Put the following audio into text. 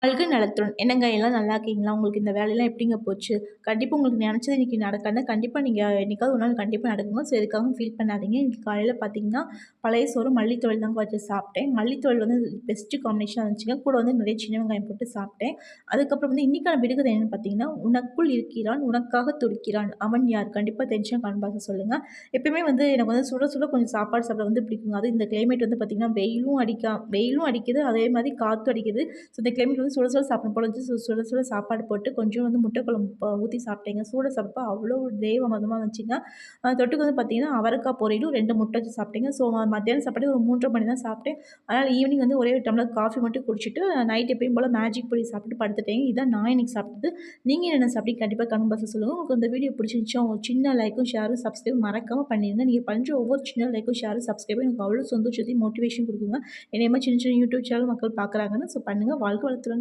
வாழ்க நலத்துடன். என்னங்க எல்லாம் நல்லா இருக்கீங்களா? உங்களுக்கு இந்த வேலையெல்லாம் எப்படிங்க போச்சு? கண்டிப்பா உங்களுக்கு நெனச்சது இன்னைக்கு நடக்காதுன்னா, கண்டிப்பா நீங்க என்னைக்காவது ஒரு நாள் கண்டிப்பா நடக்குங்க. ஸோ எதுக்காகவும் ஃபீல் பண்ணாதீங்க. இன்னைக்கு காலையில பார்த்தீங்கன்னா, பழைய சோறு மல்லி துவையல் தாங்க வச்சு சாப்பிட்டேன். மல்லி துவையல் வந்து பெஸ்ட்டு காம்பினேஷனா இருந்துச்சுங்க. கூட வந்து நிறைய சின்ன வெங்காயம் போட்டு சாப்பிட்டேன். அதுக்கப்புறம் வந்து இன்னைக்கான விடுகதை என்னன்னு பார்த்தீங்கன்னா, "உனக்குள் இருக்கிறான், உனக்காக துடிக்கிறான். அவன் யார்?" கண்டிப்பா தெரிஞ்சா கமெண்ட் பாக்ஸ்ல சொல்லுங்க. எப்பயுமே வந்து எனக்கு வந்து சுட சுட கொஞ்சம் சாப்பாடு சாப்பிட வந்து பிடிக்குங்க. அதுவும் இந்த கிளைமேட் வந்து பார்த்தீங்கன்னா, வெயிலும் அடிக்குது, அதே மாரி காத்தும் அடிக்குது. ஸோ இந்த கிளைமேட் வந்து சுட சுட சாப்பிடணும் போல இருந்துச்சு. சுட சுட சாப்பாடு போட்டு கொஞ்சம் வந்து முட்டை குழம்பு ஊத்தி சாப்பிட்டேங்க. சூட சாப்பிட்டப்ப அவ்வளோ தேவ இருந்துச்சுங்க. தொட்டுக்க வந்து பார்த்தீங்கன்னா, அவரைக்காய் பொரியலும் 2 முட்டை வச்சு சாப்பிட்டேங்க. ஸோ மத்தியானம் சாப்பாடே ஒரு 3:30 மணி தான் சாப்பிட்டேன். அதனால ஈவினிங் வந்து ஒரே ஒரு டம்ளர் காஃபி மட்டும் குடிச்சிட்டு, நைட் எப்பயும் போல மேஜிக் பொடி சாப்பிட்டு படுத்துட்டேங்க. இதான் நான் இன்னைக்கு சாப்பிட்டது. நீங்க என்னென்ன சாப்பிட்டீங்க? கண்டிப்பா கமெண்ட் பாக்ஸ்ல சொல்லுங்க. உங்களுக்கு இந்த வீடியோ பிடிச்சிருந்துச்சா, உங்க சின்ன லைக்கும், ஷேரும், சப்ஸ்கிரைபும் மறக்காம பண்ணிருங்க. நீங்க பண்ற ஒவ்வொரு சின்ன லைக்கும், ஷேரும், சப்ஸ்கிரைபும் எனக்கு அவ்வளோ சந்தோஷத்தையும், மோட்டிவேஷன் குடுக்குங்க. என்னைய மாரி சின்ன சின்ன யூடியூப் சேனல் மக்கள் பார்க்குறாங்கன்னு. ஸோ பண்ணுங்க. வாழ்க வளத்துடன்.